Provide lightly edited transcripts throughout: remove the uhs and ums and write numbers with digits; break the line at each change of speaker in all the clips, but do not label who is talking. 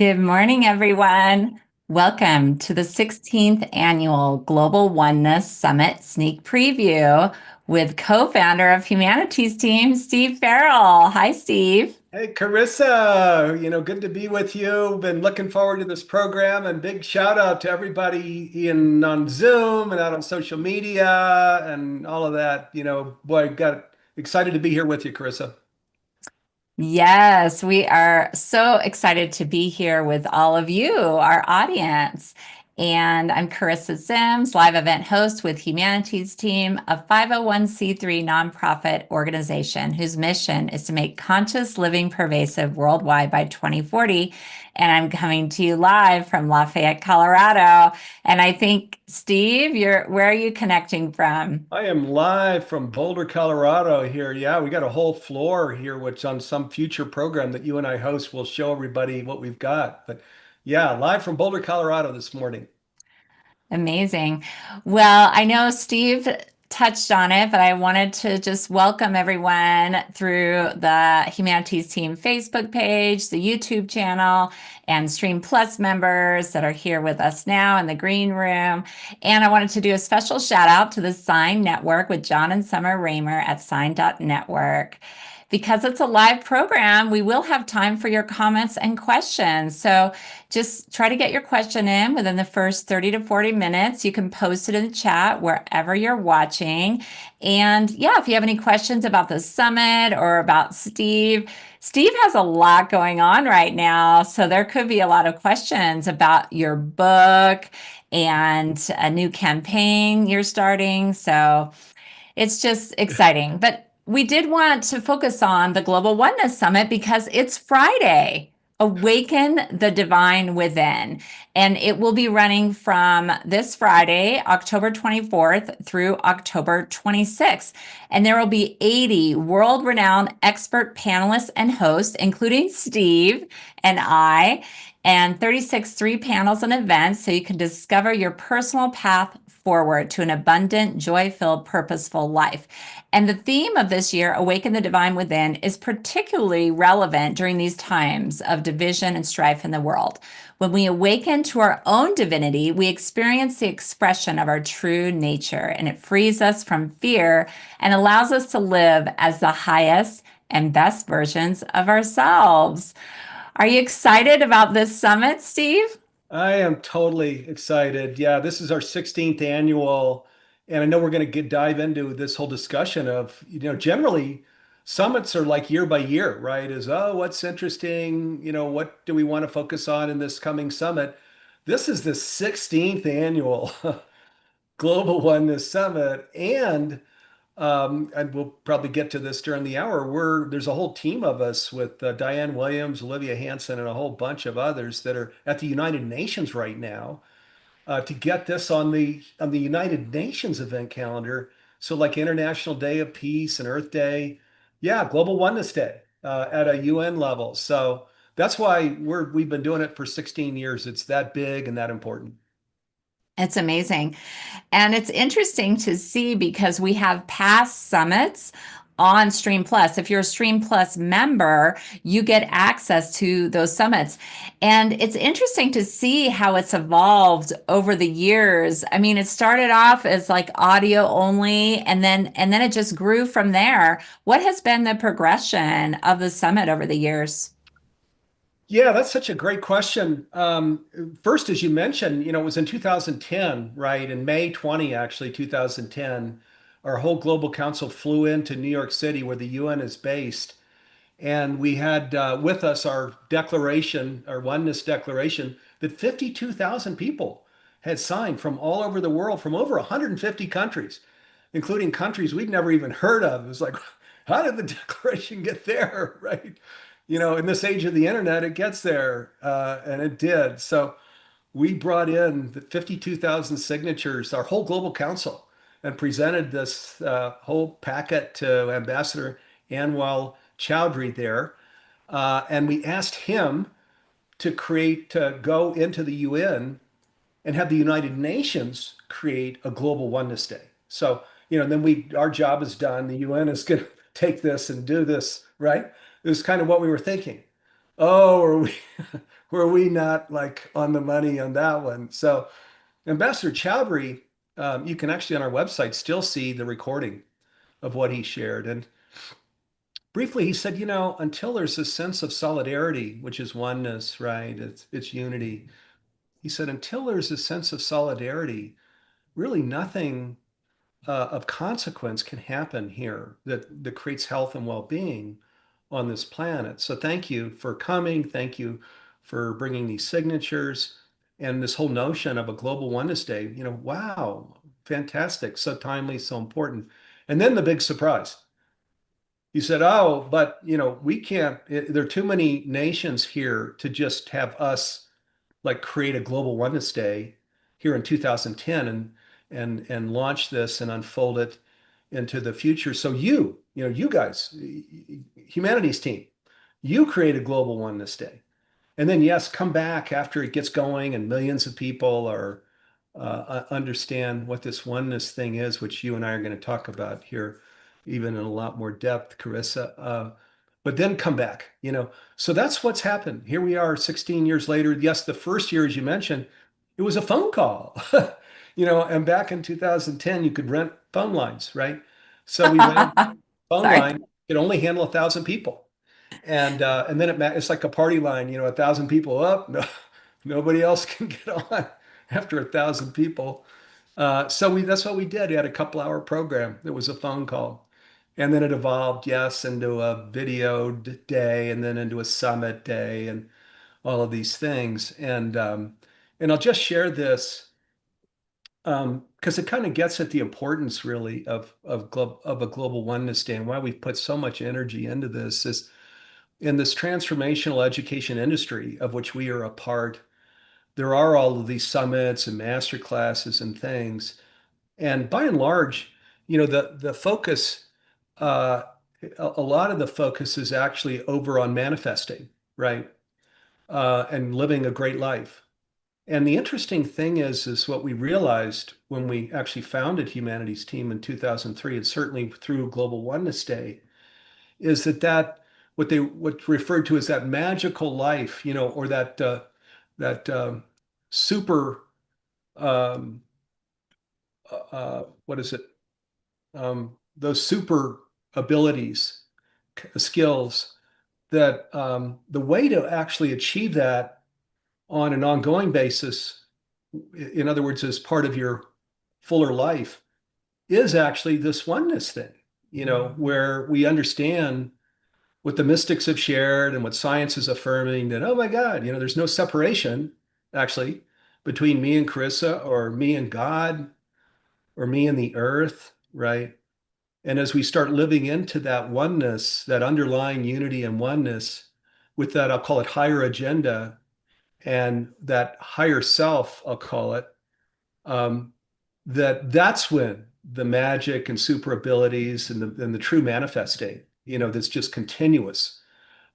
Good morning, everyone. Welcome to the 16th Annual Global Oneness Summit sneak preview with co-founder of Humanities Team, Steve Farrell. Hi, Steve.
Hey, Charissa, good to be with you. Been looking forward to this program and big shout out to everybody in on Zoom and out on social media and all of that. Boy, got excited to be here with you, Charissa.
Yes, we are so excited to be here with all of you, our audience. And I'm Charissa Sims, live event host with Humanities Team, a 501c3 nonprofit organization whose mission is to make conscious living pervasive worldwide by 2040. And I'm coming to you live from Lafayette, Colorado. And I think, Steve, where are you connecting from?
I am live from Boulder, Colorado here. Yeah, we got a whole floor here, which on some future program that you and I host will show everybody what we've got. But yeah, live from Boulder, Colorado this morning.
Amazing. Well, I know Steve touched on it, but I wanted to just welcome everyone through the Humanities Team Facebook page, the YouTube channel, and Stream Plus members that are here with us now in the green room. And I wanted to do a special shout out to the Sign Network with John and Summer Raymer at Sign.network. Because it's a live program, we will have time for your comments and questions. So just try to get your question in within the first 30 to 40 minutes. You can post it in the chat wherever you're watching. And yeah, if you have any questions about the summit or about Steve, Steve has a lot going on right now. So there could be a lot of questions about your book and a new campaign you're starting. So it's just exciting. But we did want to focus on the Global Oneness Summit because it's Friday. Awaken the Divine Within. And it will be running from this Friday, October 24th through October 26th. And there will be 80 world renowned expert panelists and hosts, including Steve and I, and 36 three panels and events so you can discover your personal path forward to an abundant, joy filled, purposeful life. And the theme of this year, Awaken the Divine Within, is particularly relevant during these times of division and strife in the world. When we awaken to our own divinity, we experience the expression of our true nature, and it frees us from fear and allows us to live as the highest and best versions of ourselves. Are you excited about this summit, Steve?
I am totally excited. Yeah, this is our 16th annual, and I know we're going to get dive into this whole discussion of, generally summits are like year by year, right? What's interesting? What do we want to focus on in this coming summit? This is the 16th annual Global Oneness Summit, and we'll probably get to this during the hour. There's a whole team of us with Diane Williams, Olivia Hanson, and a whole bunch of others that are at the United Nations right now to get this on the United Nations event calendar. So like International Day of Peace and Earth Day, yeah, Global Oneness Day at a UN level. So that's why we've been doing it for 16 years. It's that big and that important.
It's amazing. And it's interesting to see because we have past summits on Stream Plus. If you're a Stream Plus member, you get access to those summits. And it's interesting to see how it's evolved over the years. I mean, it started off as like audio only and then it just grew from there. What has been the progression of the summit over the years?
Yeah, that's such a great question. First, as you mentioned, it was in 2010, right? In May 20, actually, 2010, our whole global council flew into New York City where the UN is based. And we had with us our declaration, our oneness declaration, that 52,000 people had signed from all over the world, from over 150 countries, including countries we'd never even heard of. It was like, how did the declaration get there, right? In this age of the internet, it gets there, and it did. So we brought in the 52,000 signatures, our whole global council, and presented this whole packet to Ambassador Anwar Chowdhury there. And we asked him to go into the UN and have the United Nations create a global oneness day. So, then our job is done. The UN is going to take this and do this, right? It was kind of what we were thinking. Oh, are we were we not like on the money on that one? So Ambassador Chowdhury, you can actually on our website still see the recording of what he shared. And briefly, he said, until there's a sense of solidarity, which is oneness, right? It's unity. He said, until there's a sense of solidarity, really nothing of consequence can happen here that creates health and well-being on this planet. So thank you for coming. Thank you for bringing these signatures and this whole notion of a global oneness day. Wow, fantastic, so timely, so important. And then the big surprise. You said, "Oh, but we can't. There are too many nations here to just have us like create a global oneness day here in 2010 and launch this and unfold it into the future. So you guys, humanities team, you create a global oneness day. And then yes, come back after it gets going and millions of people are understand what this oneness thing is, which you and I are going to talk about here, even in a lot more depth, Charissa. But then come back, So that's what's happened. Here we are 16 years later. Yes, the first year, as you mentioned, it was a phone call, and back in 2010, you could rent phone lines, right? So we rented a phone
Sorry.
line, it only handle 1,000 people. And then it's like a party line, 1,000 people up, no, nobody else can get on after 1,000 people. So that's what we did. We had a couple-hour program. It was a phone call. And then it evolved, yes, into a video day and then into a summit day and all of these things. And I'll just share this because it kind of gets at the importance really of a global oneness day and why we've put so much energy into this is in this transformational education industry of which we are a part. There are all of these summits and master classes and things. And by and large, the focus, uh, a lot of the focus is actually over on manifesting, right? And living a great life. And the interesting thing is what we realized when we actually founded Humanities Team in 2003, and certainly through Global Oneness Day, is that what's referred to as that magical life, or that super um, what is it? Those super abilities, skills that the way to actually achieve that on an ongoing basis, in other words, as part of your fuller life, is actually this oneness thing, where we understand what the mystics have shared and what science is affirming that, oh my God, there's no separation actually between me and Carissa or me and God or me and the earth, right? And as we start living into that oneness, that underlying unity and oneness with that, I'll call it higher agenda and that higher self, I'll call it, um, that's when the magic and super abilities and the true manifesting, that's just continuous.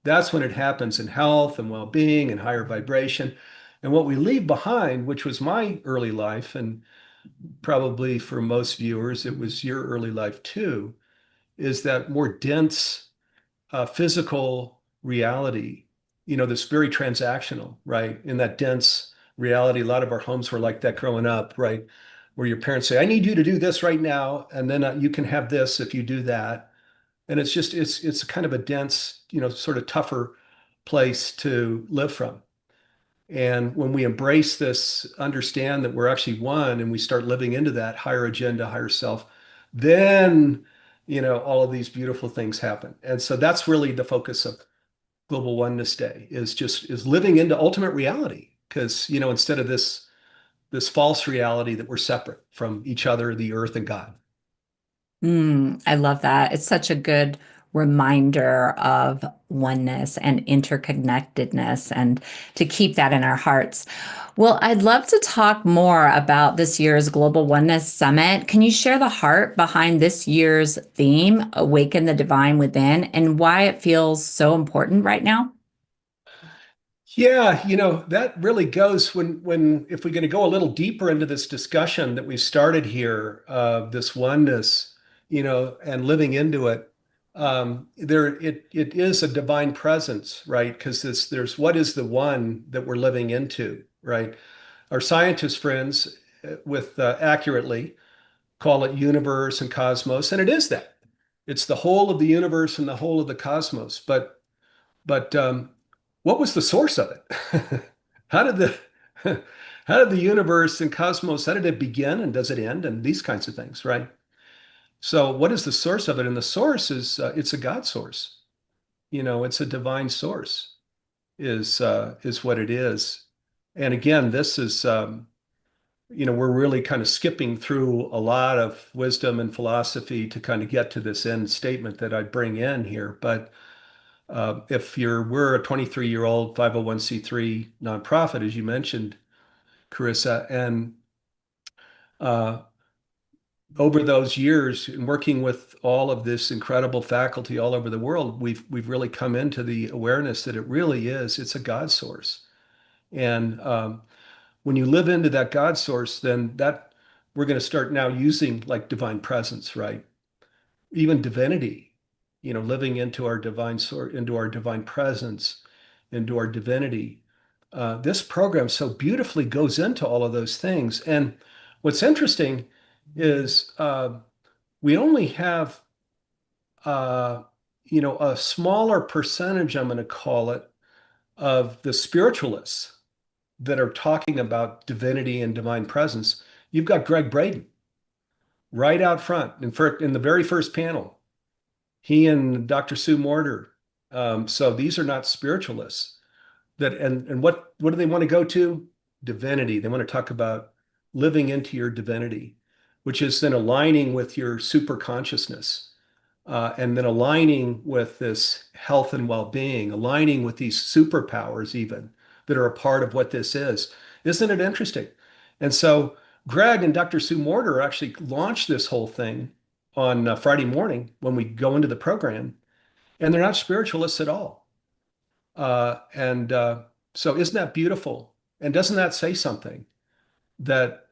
That's when it happens in health and well-being and higher vibration. And what we leave behind, which was my early life, and probably for most viewers, it was your early life too, is that more dense physical reality, that's very transactional, right? In that dense reality, a lot of our homes were like that growing up, right? Where your parents say, I need you to do this right now, and then you can have this if you do that. And it's kind of a dense, sort of tougher place to live from. And when we embrace this, understand that we're actually one, and we start living into that higher agenda, higher self, then, all of these beautiful things happen. And so that's really the focus of Global Oneness Day is living into ultimate reality. Because, instead of this false reality that we're separate from each other, the earth and God.
I love that. It's such a good reminder of oneness and interconnectedness and to keep that in our hearts. Well, I'd love to talk more about this year's Global Oneness Summit. Can you share the heart behind this year's theme, Awaken the Divine Within, and why it feels so important right now?
Yeah, that really goes when if we're going to go a little deeper into this discussion that we started here of this oneness, and living into it. it is a divine presence, right? Because there's what is the one that we're living into, right? Our scientist friends, with accurately call it universe and cosmos, and it is that. It's the whole of the universe and the whole of the cosmos. But what was the source of it? How did the how did the universe and cosmos, how did it begin and does it end and these kinds of things, right? So what is the source of it? And the source is it's a God source. It's a divine source is what it is. And again, this is we're really kind of skipping through a lot of wisdom and philosophy to kind of get to this end statement that I bring in here. But if we're a 23-year-old 501c3 nonprofit, as you mentioned, Charissa, and uh, over those years and working with all of this incredible faculty all over the world, we've really come into the awareness that it's a God source. And when you live into that God source, then that we're going to start now using like divine presence, right? Even divinity, living into our divine source, into our divine presence, into our divinity. This program so beautifully goes into all of those things. And what's interesting is we only have, uh, a smaller percentage, I'm going to call it, of the spiritualists that are talking about divinity and divine presence. You've got Greg Braden right out front in the very first panel. He and Dr. Sue Morter. So these are not spiritualists. And what do they want to go to? Divinity. They want to talk about living into your divinity, which is then aligning with your super consciousness, and then aligning with this health and well-being, aligning with these superpowers even that are a part of what this is. Isn't it interesting? And so Greg and Dr. Sue Morter actually launched this whole thing on Friday morning when we go into the program, and they're not spiritualists at all. And so isn't that beautiful? And doesn't that say something that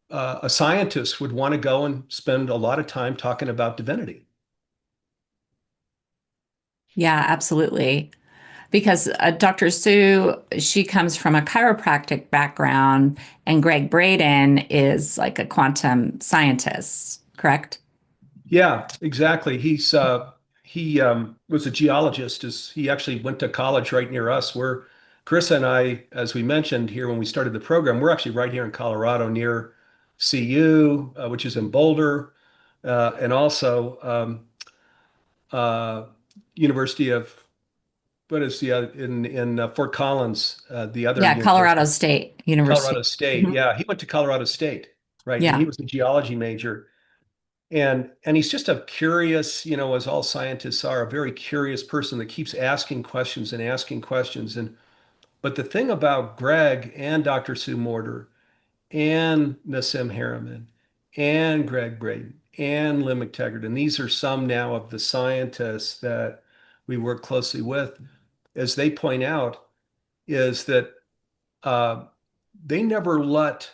a scientist would want to go and spend a lot of time talking about divinity?
Yeah, absolutely. Because Dr. Sue, she comes from a chiropractic background, and Greg Braden is like a quantum scientist, correct?
Yeah, exactly. He was a geologist. He actually went to college right near us. Chris and I, as we mentioned here when we started the program, we're actually right here in Colorado near CU, which is in Boulder, and also uh, University of what is the in Fort Collins, the other
Yeah, Colorado
university,
State
Colorado
University.
State.
Mhm.
Yeah, he went to Colorado State, right? And he
Yeah.
was a geology major. And he's just a curious, as all scientists are, a very curious person that keeps asking questions and asking questions. And but the thing about Greg and Dr. Sue Morter and Nassim Harriman and Greg Braden and Lynn McTaggart, and these are some now of the scientists that we work closely with, as they point out, is that uh, they never let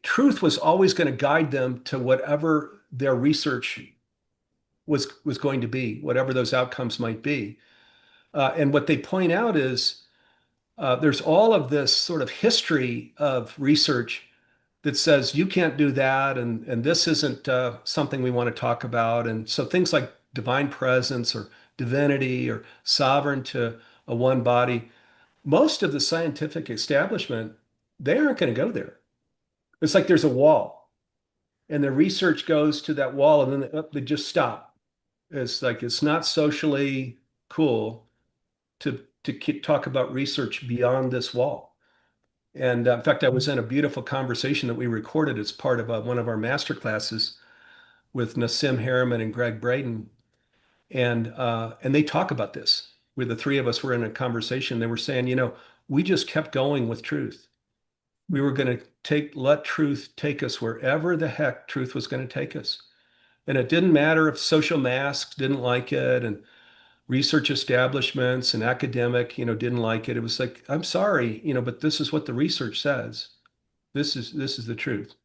truth was always going to guide them to whatever their research was going to be, whatever those outcomes might be. And what they point out is there's all of this sort of history of research that says you can't do that, and this isn't something we want to talk about. And so things like divine presence or divinity or sovereign to a one body, most of the scientific establishment, they aren't going to go there. It's like there's a wall, and the research goes to that wall, and then they just stop. It's like it's not socially cool to talk about research beyond this wall. And in fact, I was in a beautiful conversation that we recorded as part of one of our master classes with Nassim Harriman and Greg Braden, and they talk about this. Where the three of us were in a conversation, they were saying, we just kept going with truth. We were going to let truth take us wherever the heck truth was going to take us. And it didn't matter if social masks didn't like it and research establishments and academic, didn't like it. It was like, I'm sorry, but this is what the research says. This is the truth.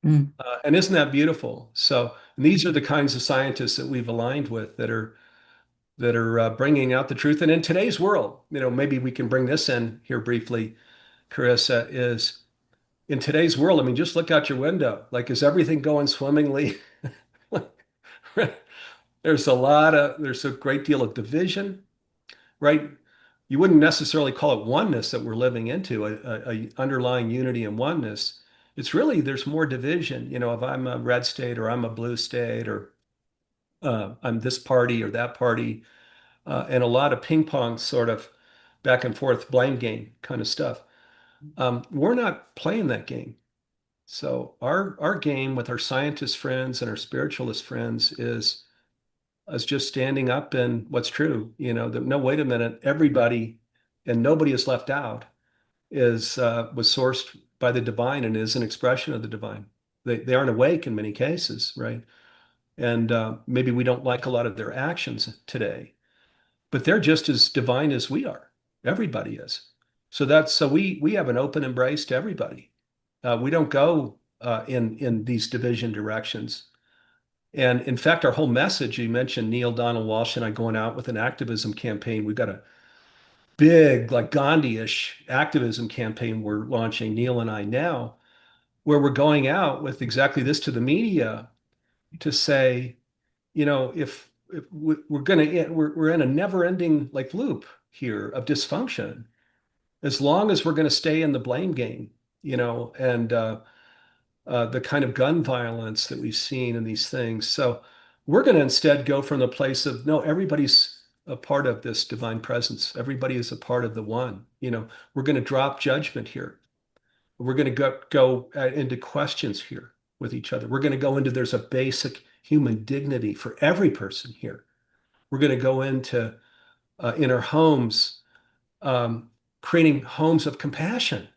Mm.
And isn't that beautiful? So, and these are the kinds of scientists that we've aligned with that are bringing out the truth. And in today's world, maybe we can bring this in here briefly, Carissa, is in today's world, I mean, just look out your window. Like, is everything going swimmingly? There's a great deal of division, right? You wouldn't necessarily call it oneness that we're living into, a underlying unity and oneness. It's really, there's more division, if I'm a red state or I'm a blue state or I'm this party or that party, and a lot of ping pong sort of back and forth blame game kind of stuff. We're not playing that game. So our game with our scientist friends and our spiritualist friends is just standing up in what's true. That no, wait a minute, everybody and nobody is left out is was sourced by the divine and is an expression of the divine. They aren't awake in many cases, right? And maybe we don't like a lot of their actions today, but they're just as divine as we are. Everybody is. So we have an open embrace to everybody. We don't go in these division directions. And in fact, our whole message, you mentioned Neil Donald Walsh and I going out with an activism campaign. We've got a big, like Gandhi-ish activism campaign we're launching, Neil and I now, where we're going out with exactly this to the media to say, if we're in a never-ending like loop here of dysfunction, as long as we're going to stay in the blame game, and the kind of gun violence that we've seen in these things. So we're going to instead go from the place of, no, everybody's a part of this divine presence. Everybody is a part of the one. We're going to drop judgment here. We're going to go into questions here with each other. We're going to go into there's a basic human dignity for every person here. We're going to go into in our homes, um, creating homes of compassion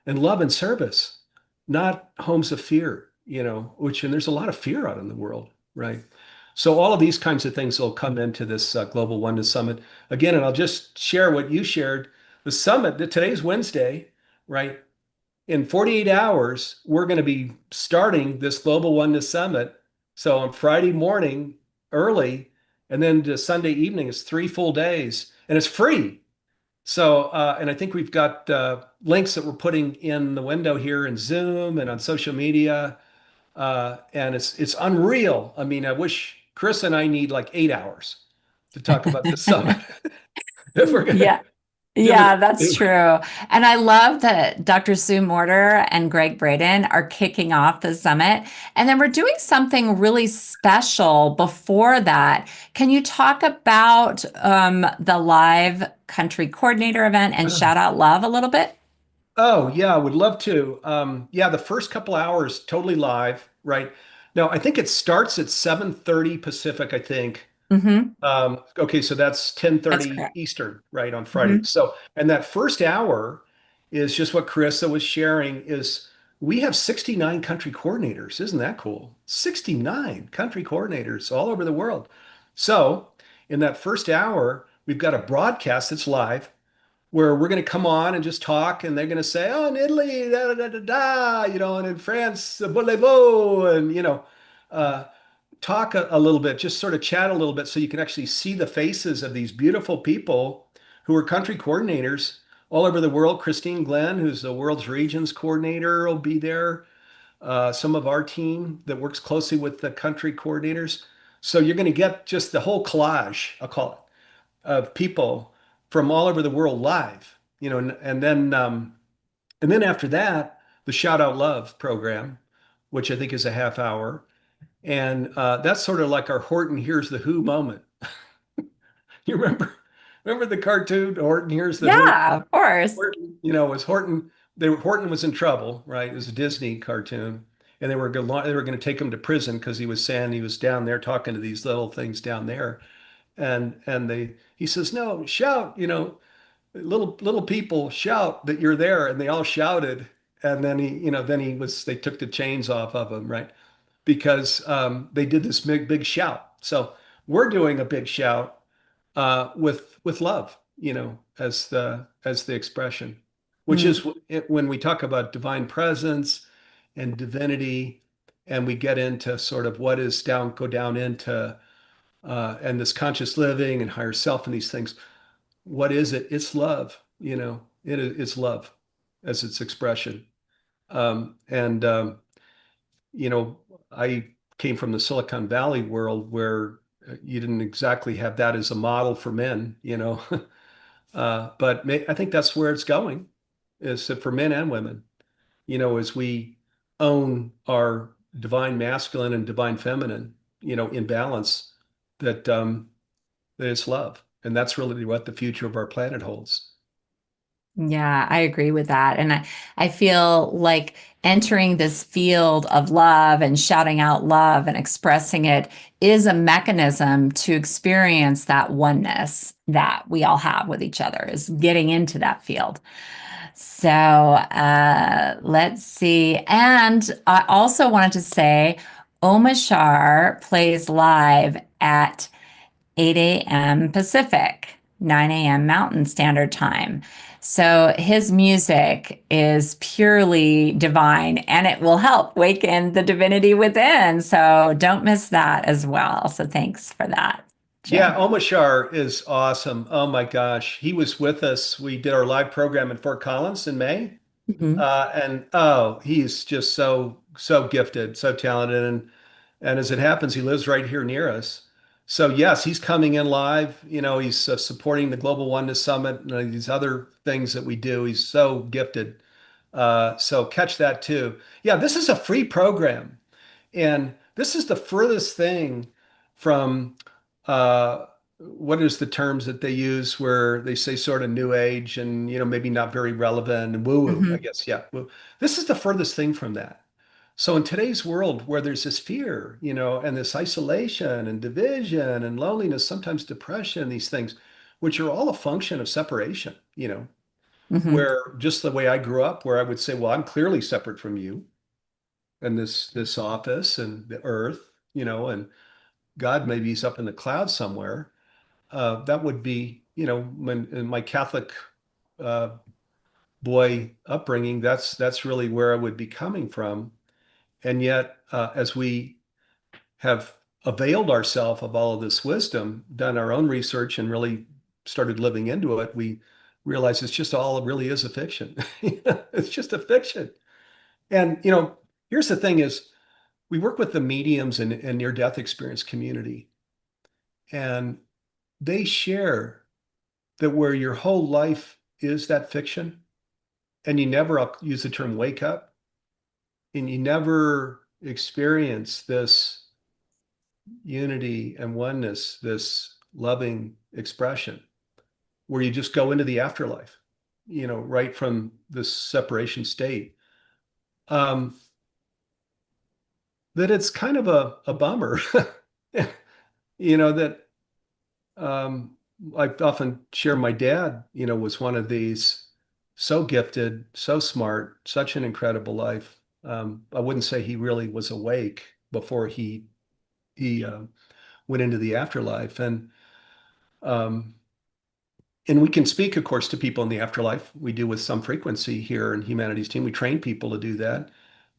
and love and service, not homes of fear, and there's a lot of fear out in the world, right? So all of these kinds of things will come into this Global Oneness Summit again, and I'll just share what you shared. The summit, today's Wednesday, right? In 48 hours, we're going to be starting this Global Oneness Summit. So on Friday morning, early, and then to Sunday evening, it's 3 full days, and it's free. So, and I think we've got links that we're putting in the window here in Zoom and on social media, and it's unreal. I mean, I wish Chris and I need like 8 hours to talk about the summit if we're gonna
Yeah.
do
Yeah, that's
it.
true. And I love that Dr. Sue Morter and Greg Braden are kicking off the summit. And then we're doing something really special before that. Can you talk about the live country coordinator event and shout out love a little bit?
Oh, yeah, I would love to. Yeah, the first couple hours totally live, right? Now, I think it starts at 7:30 Pacific, I think.
Hmm.
Okay, so that's
That's
10:30
correct.
Eastern, right, on Friday.
Hmm.
So, and that first hour is just what Carissa was sharing is we have 69 country coordinators. Isn't that cool? 69 country coordinators all over the world. So, in that first hour, we've got a broadcast that's live where we're going to come on and just talk, and they're going to say, "Oh, in Italy, da da da da," and in France, volevo, and uh, talk a little bit, just sort of chat a little bit, so you can actually see the faces of these beautiful people who are country coordinators all over the world. Christine Glenn, who's the world's regions coordinator, will be there. Some of our team that works closely with the country coordinators. So you're going to get just the whole collage, I'll call it, of people from all over the world live, and then after that, the Shout Out Love program, which I think is a half hour, and that's sort of like our Horton Hears the Who moment. You remember the cartoon Horton Hears the Who?
Yeah, of course.
Horton, was Horton. Horton was in trouble, right? It was a Disney cartoon, and they were going to take him to prison because he was saying he was down there talking to these little things down there, and he says, no, shout, little people shout that you're there, and they all shouted, and they took the chains off of him, right? Because they did this big shout. So we're doing a big shout with love, as the expression, which
Mm.
is when we talk about divine presence and divinity. and we get into sort of what is down, go down into and this conscious living and higher self and these things. What is it? It's love, it's love as its expression. And you know, I came from the Silicon Valley world where you didn't exactly have that as a model for men. But I think that's where it's going, is that for men and women, as we own our divine masculine and divine feminine, in balance, that it's love. And that's really what the future of our planet holds.
Yeah, I agree with that. And I feel like entering this field of love and shouting out love and expressing it is a mechanism to experience that oneness that we all have with each other, is getting into that field. So let's see. And I also wanted to say Omashar plays live at 8 a.m. Pacific, 9 a.m. Mountain Standard Time. So his music is purely divine and it will help waken the divinity within. So don't miss that as well. So thanks for that,
Yeah,
Jim.
Omashar is awesome. Oh my gosh. He was with us. We did our live program in Fort Collins in May.
Mhm.
And oh, he's just so gifted, so talented. And as it happens, he lives right here near us. So yes, he's coming in live. He's supporting the Global Oneness Summit and these other things that we do. He's so gifted. So catch that too. Yeah, this is a free program. And this is the furthest thing from what is the terms that they use where they say sort of new age and maybe not very relevant and woo-woo, I
Mhm.
guess. Yeah. This is the furthest thing from that. So in today's world where there's this fear, and this isolation and division and loneliness, sometimes depression, these things, which are all a function of separation,
Mhm.
where just the way I grew up, where I would say, well, I'm clearly separate from you and this office and the earth, and God maybe he's up in the clouds somewhere. That would be, when in my Catholic uh, boy upbringing, that's really where I would be coming from. And yet, as we have availed ourselves of all of this wisdom, done our own research, and really started living into it, we realize it's just all it really is a fiction. It's just a fiction. And here's the thing: is we work with the mediums and near-death experience community, and they share that where your whole life is that fiction, and you never, I'll use the term wake up, and you never experience this unity and oneness, this loving expression, where you just go into the afterlife, right from this separation state. Um, that it's kind of a bummer, that I often share my dad, was one of these, so gifted, so smart, such an incredible life. I wouldn't say he really was awake before he went into the afterlife. Um, and we can speak, of course, to people in the afterlife. We do with some frequency here in Humanities Team. We train people to do that.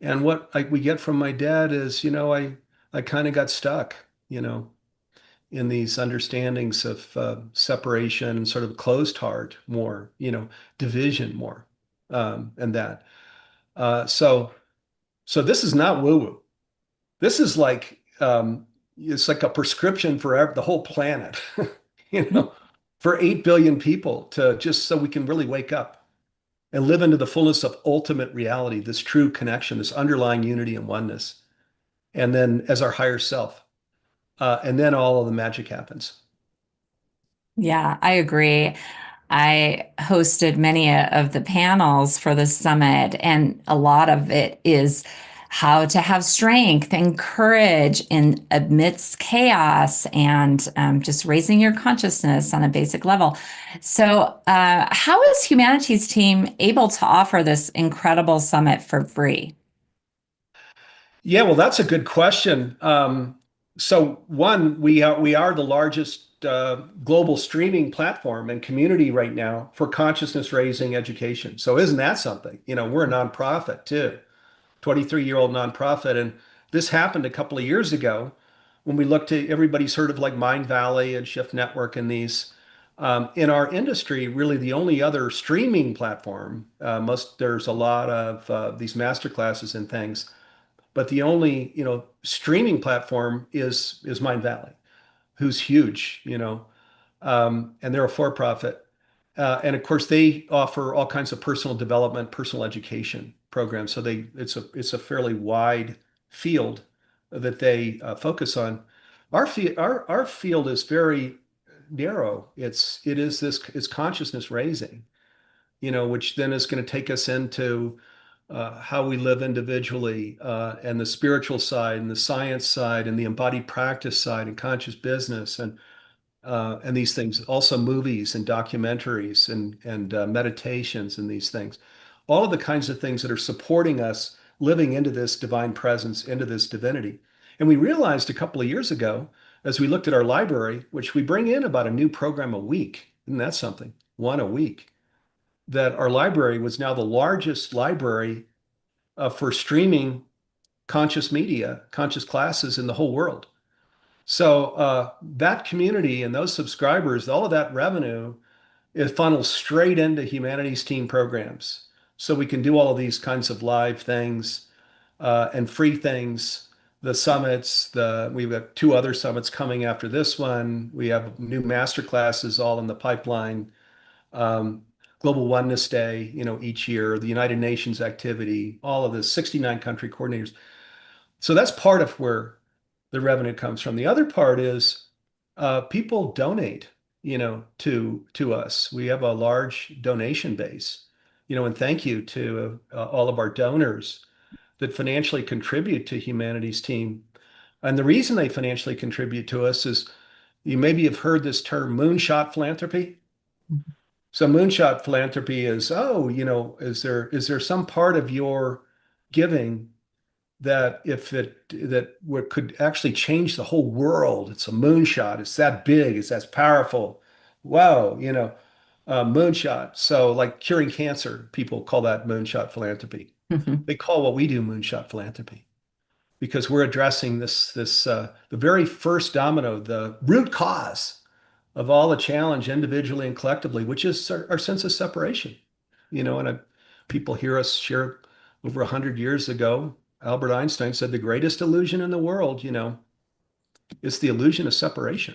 And what we get from my dad is, I kind of got stuck, in these understandings of separation and sort of closed heart more, division more, and that. So, so this is not woo-woo. This is like it's like a prescription for the whole planet, you know, for 8 billion people to just so we can really wake up and live into the fullness of ultimate reality, this true connection, this underlying unity and oneness, and then as our higher self, and then all of the magic happens.
Yeah, I agree. I hosted many of the panels for the summit, and a lot of it is how to have strength and courage in amidst chaos and just raising your consciousness on a basic level. So, how is Humanities Team able to offer this incredible summit for free?
Yeah, well, that's a good question. So one, we are the largest global streaming platform and community right now for consciousness raising education. So isn't that something? We're a nonprofit too, 23-year-old nonprofit. And this happened a couple of years ago when we looked at everybody's heard of like Mind Valley and Shift Network and these. In our industry, really the only other streaming platform, there's a lot of these master classes and things, but the only, streaming platform is Mind Valley, who's huge, and they're a for-profit. And of course, they offer all kinds of personal development, personal education programs. So it's a fairly wide field that they focus on. Our field is very narrow. It's consciousness raising, which then is going to take us into how we live individually, and the spiritual side and the science side and the embodied practice side and conscious business and these things, also movies and documentaries and meditations and these things, all of the kinds of things that are supporting us living into this divine presence, into this divinity. And we realized a couple of years ago, as we looked at our library, which we bring in about a new program a week, isn't that something? One a week, that our library was now the largest library for streaming conscious media, conscious classes in the whole world. So that community and those subscribers, all of that revenue, it funnels straight into humanities team programs. So we can do all of these kinds of live things and free things. The summits, we've got 2 other summits coming after this one. We have new master classes all in the pipeline. Um, Global Oneness Day, each year, the United Nations activity, all of this, 69 country coordinators. So that's part of where the revenue comes from. The other part is people donate, to us. We have a large donation base, and thank you to all of our donors that financially contribute to Humanities Team. And the reason they financially contribute to us is you maybe have heard this term moonshot philanthropy. So moonshot philanthropy is, oh, is there some part of your giving that could actually change the whole world? It's a moonshot. It's that big. It's that powerful. Wow, moonshot. So like curing cancer, people call that moonshot philanthropy. They call what we do moonshot philanthropy because we're addressing the very first domino, the root cause of all the challenge individually and collectively, which is our sense of separation. And people hear us share over 100 years ago. Albert Einstein said the greatest illusion in the world, is the illusion of separation.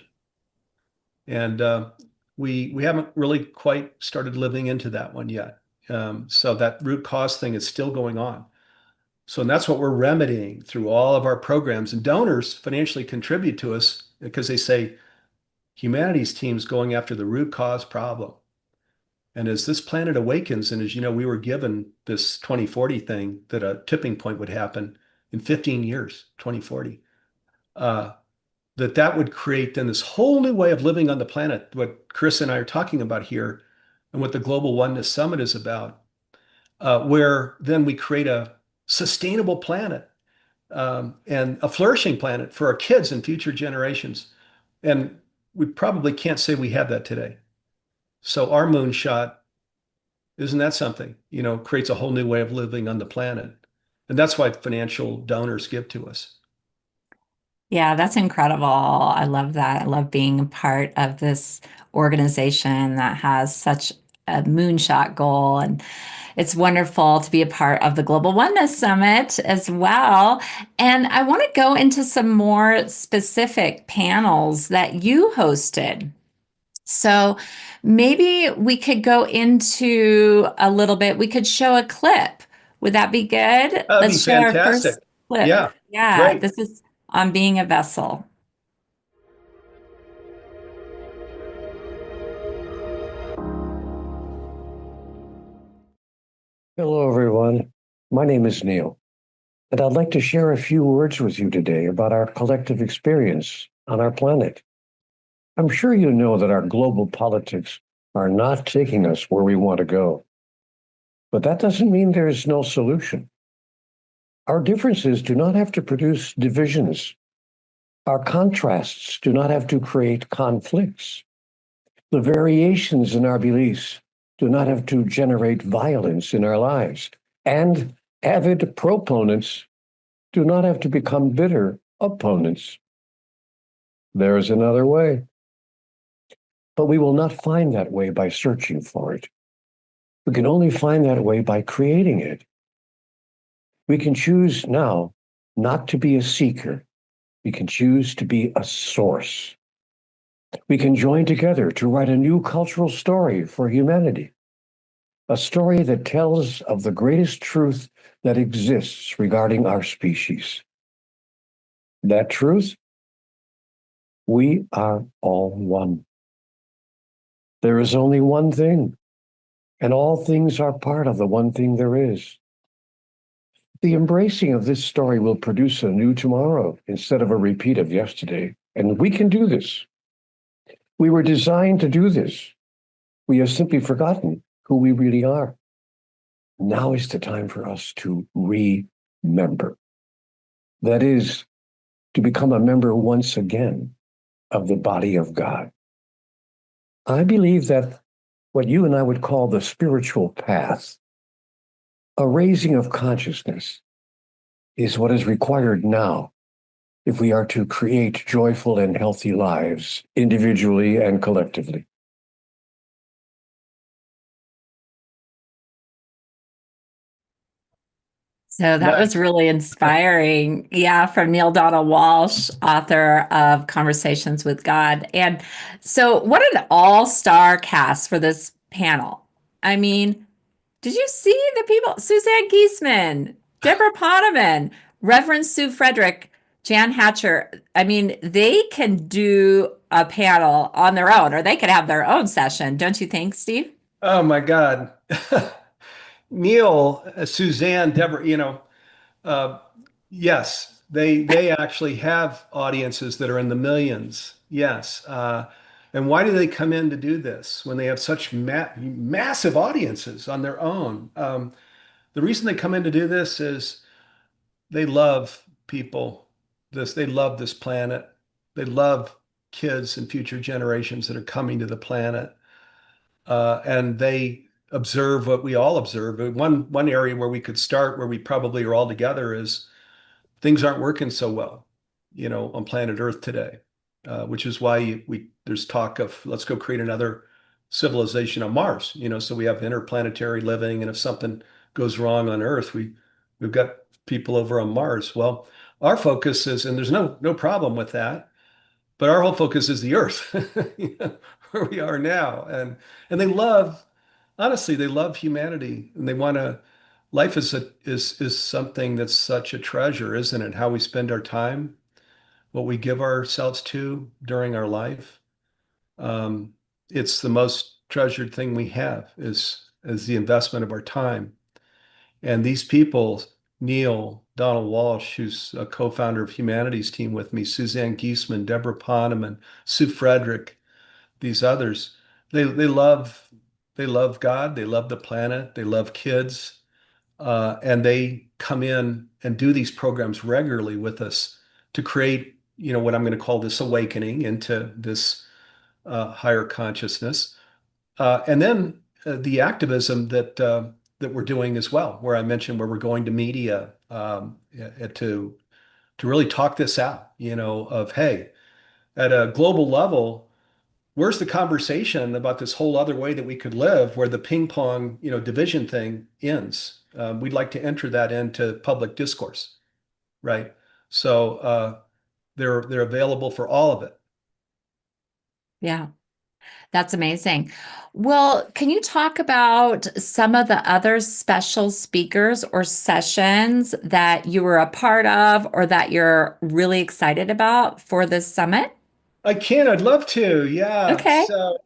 And we haven't really quite started living into that one yet. So that root cause thing is still going on. So and that's what we're remedying through all of our programs. And donors financially contribute to us because they say humanities team's going after the root cause problem. And as this planet awakens, and as you know, we were given this 2040 thing that a tipping point would happen in 15 years, 2040, that would create then this whole new way of living on the planet, what Chris and I are talking about here, and what the Global Oneness Summit is about, where then we create a sustainable planet and a flourishing planet for our kids and future generations. And we probably can't say we have that today. So our moonshot, isn't that something? Creates a whole new way of living on the planet. And that's why financial donors give to us.
Yeah, that's incredible. I love that. I love being a part of this organization that has such a moonshot goal. And it's wonderful to be a part of the Global Oneness Summit as well. And I want to go into some more specific panels that you hosted. So maybe we could go into a little bit, we could show a clip. Would that be good?
That'd be
Let's show our
fantastic.
first clip.
Yeah,
Yeah,
great.
this is on being a vessel.
Hello, everyone. My name is Neil, and I'd like to share a few words with you today about our collective experience on our planet. I'm sure you know that our global politics are not taking us where we want to go, but that doesn't mean there is no solution. Our differences do not have to produce divisions. Our contrasts do not have to create conflicts. The variations in our beliefs do not have to generate violence in our lives. And avid proponents do not have to become bitter opponents. There is another way. But we will not find that way by searching for it. We can only find that way by creating it. We can choose now not to be a seeker. We can choose to be a source. We can join together to write a new cultural story for humanity, a story that tells of the greatest truth that exists regarding our species. That truth? We are all one. There is only one thing, and all things are part of the one thing there is. The embracing of this story will produce a new tomorrow instead of a repeat of yesterday, and we can do this. We were designed to do this. We have simply forgotten who we really are. Now is the time for us to remember. That is, to become a member once again of the body of God. I believe that what you and I would call the spiritual path, a raising of consciousness, is what is required now if we are to create joyful and healthy lives, individually and collectively.
So that was
Nice.
really inspiring. Yeah, from Neil Donald Walsh, author of Conversations with God. And so, what an all-star cast for this panel. I mean, did you see the people? Suzanne Giesman, Deborah Poneman, Reverend Sue Frederick, Jan Hatcher. I mean, they can do a panel on their own, or they could have their own session, don't you think, Steve?
Oh my God. Neil, Suzanne, Deborah, uh, yes, they actually have audiences that are in the millions. Yes. And why do they come in to do this when they have such massive audiences on their own? The reason they come in to do this is they love people. They love this planet. They love kids and future generations that are coming to the planet. And they observe what we all observe. One area where we could start, where we probably are all together, is things aren't working so well, on planet Earth today, which is why there's talk of let's go create another civilization on Mars, so we have interplanetary living, and if something goes wrong on Earth, we've got people over on Mars. Well, our focus is, and there's no problem with that, but our whole focus is the Earth, where we are now, and they love, honestly, they love humanity, and they want to. Life is something that's such a treasure, isn't it? How we spend our time, what we give ourselves to during our life. Um, it's the most treasured thing we have is the investment of our time. And these people, Neil Donald Walsh, who's a co-founder of Humanities Team with me, Suzanne Giesman, Deborah Poneman, Sue Frederick, these others, they love God, they love the planet, they love kids, and they come in and do these programs regularly with us to create, what I'm going to call this awakening into this higher consciousness. And then the activism that we're doing as well, where I mentioned where we're going to media to really talk this out, of hey, at a global level, where's the conversation about this whole other way that we could live where the ping pong, division thing ends? We'd like to enter that into public discourse, right? So they're available for all of it.
Yeah. That's amazing. Well, can you talk about some of the other special speakers or sessions that you were a part of or that you're really excited about for this summit?
I can. I'd love to. Yeah.
Okay.
So,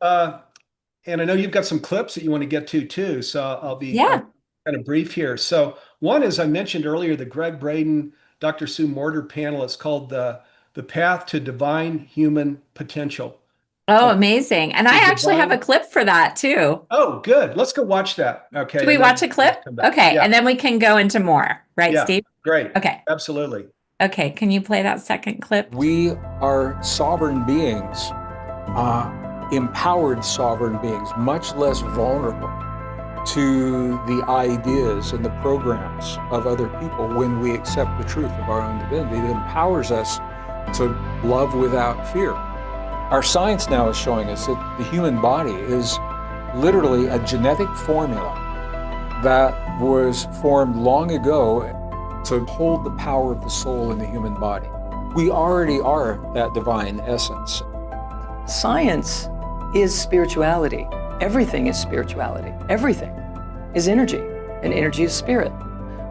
and I know you've got some clips that you want to get to too. So I'll
Yeah.
kind of brief here. So one is I mentioned earlier the Greg Braden, Dr. Sue Morter panel. It's called the Path to Divine Human Potential.
Oh,
Uh,
amazing. And
the
I actually have a
divine.
clip for that too.
Oh, good. Let's go watch that.
Should
Okay,
we
and
watch a
then we'll
clip?
come back.
Okay.
Yeah.
And then we can go into more, right,
Yeah.
Steve?
Great.
Okay.
Absolutely.
Okay. Can you play that second clip?
We are sovereign beings, empowered sovereign beings, much less vulnerable. to the ideas and the programs of other people when we accept the truth of our own divinity. It empowers us to love without fear. Our science now is showing us that the human body is literally a genetic formula that was formed long ago to hold the power of the soul in the human body. We already are that divine essence.
Science is spirituality. Everything is spirituality. Everything is energy, and energy is spirit.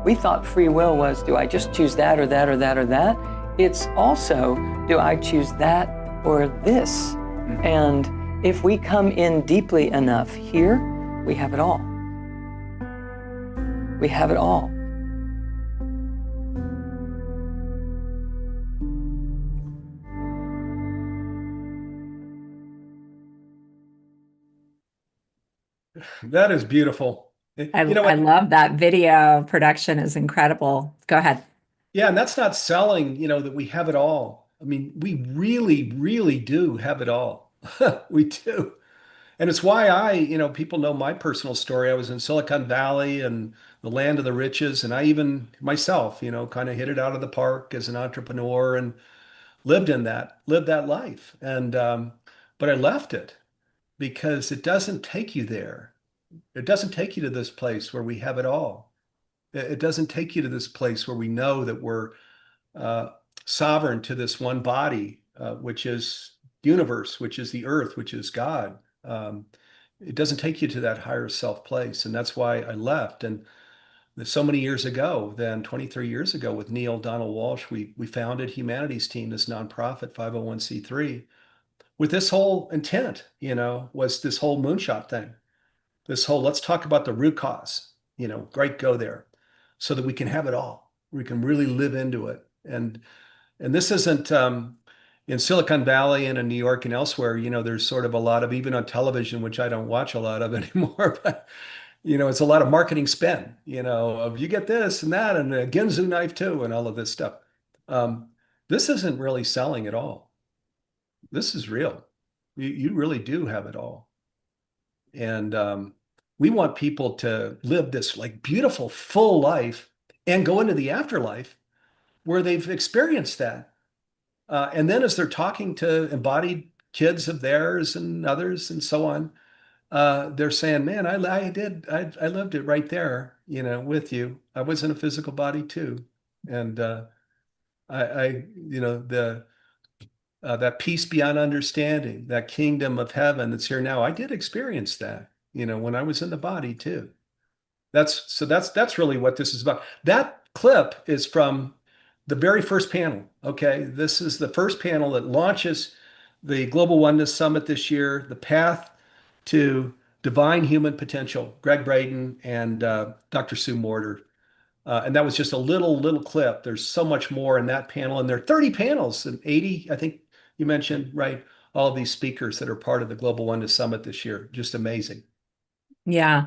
We thought free will was, do I just choose that or that or that or that? It's also, do I choose that or this? Mm-hmm. And if we come in deeply enough here, we have it all. We have it all.
That is beautiful.
I love that video production is incredible. Go ahead.
Yeah, and that's not selling, that we have it all. I mean, we really, really do have it all. We do. And it's why people know my personal story. I was in Silicon Valley and the land of the riches, and I even myself, kind of hit it out of the park as an entrepreneur and lived that life. And but I left it because it doesn't take you there. It doesn't take you to this place where we have it all. It doesn't take you to this place where we know that we're sovereign to this one body, which is universe, which is the earth, which is God. It doesn't take you to that higher self place. And that's why I left. And so many years ago, then 23 years ago, with Neil Donald Walsh, we founded Humanities Team, this nonprofit 501c3, with this whole intent, was this whole moonshot thing. This whole, let's talk about the root cause, great, go there, so that we can have it all. We can really live into it. And this isn't in Silicon Valley and in New York and elsewhere, there's sort of a lot of, even on television, which I don't watch a lot of anymore, but it's a lot of marketing spin, of you get this and that and a Ginsu knife too, and all of this stuff. This isn't really selling at all. This is real. You really do have it all. And we want people to live this like beautiful, full life and go into the afterlife where they've experienced that. And then as they're talking to embodied kids of theirs and others and so on, they're saying, man, I lived it right there, with you. I was in a physical body too. And that peace beyond understanding, that kingdom of heaven that's here now, I did experience that, when I was in the body too. That's really what this is about. That clip is from the very first panel. Okay. This is the first panel that launches the Global Oneness Summit this year, The Path to Divine Human Potential, Greg Braden and Dr. Sue Morter. And that was just a little clip. There's so much more in that panel. And there are 30 panels and 80, I think you mentioned, right? All of these speakers that are part of the Global Oneness Summit this year. Just amazing.
Yeah.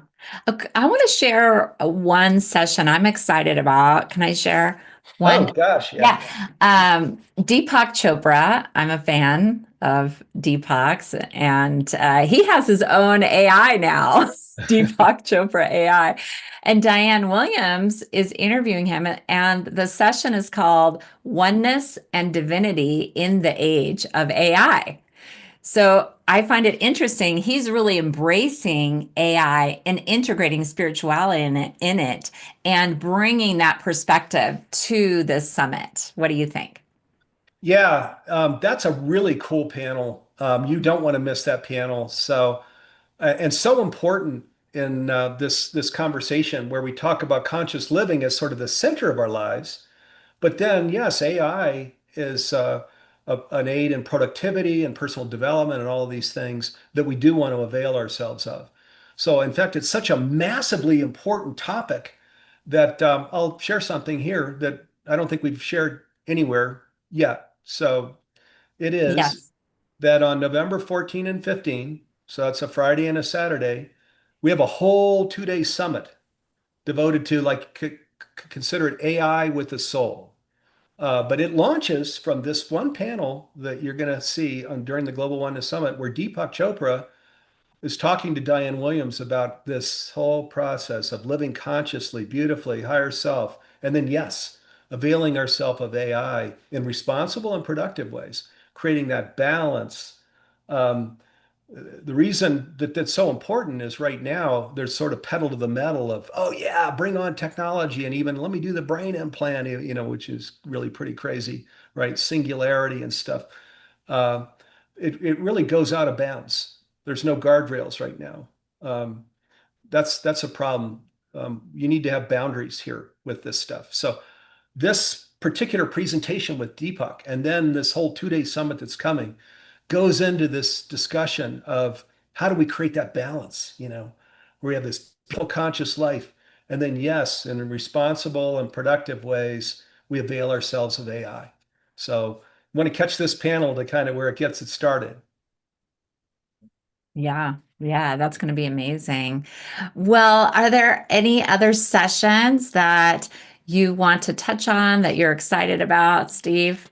Okay, I want to share one session I'm excited about. Can I share one?
Oh, gosh.
Yeah. Deepak Chopra. I'm a fan of Deepak's, and he has his own AI now, Deepak Chopra AI. And Diane Williams is interviewing him, and the session is called Oneness and Divinity in the Age of AI. So I find it interesting. He's really embracing AI and integrating spirituality in it and bringing that perspective to this summit. What do you think?
Yeah, that's a really cool panel. You don't want to miss that panel. So, and so important in this conversation where we talk about conscious living as sort of the center of our lives. But then, yes, AI is an aid in productivity and personal development and all of these things that we do want to avail ourselves of. So, in fact, it's such a massively important topic that I'll share something here that I don't think we've shared anywhere yet. So, it is
Yes.
that on November 14 and 15, so that's a Friday and a Saturday, we have a whole 2-day summit devoted to consider it AI with the soul. But it launches from this one panel that you're going to see during the Global Oneness Summit, where Deepak Chopra is talking to Diane Williams about this whole process of living consciously, beautifully, higher self, and then, yes, availing ourselves of AI in responsible and productive ways, creating that balance. Um, the reason that that's so important is right now there's sort of pedal to the metal of, oh yeah, bring on technology and even let me do the brain implant, which is really pretty crazy, right? Singularity and stuff. Uh, it really goes out of bounds. There's no guardrails right now. Um, that's a problem. You need to have boundaries here with this stuff. So this particular presentation with Deepak, and then this whole 2-day summit that's coming, goes into this discussion of how do we create that balance, where we have this peaceful conscious life, and then yes, in responsible and productive ways, we avail ourselves of AI. So I want to catch this panel to kind of where it gets it started.
Yeah, yeah, that's going to be amazing. Well, are there any other sessions that you want to touch on that you're excited about, Steve?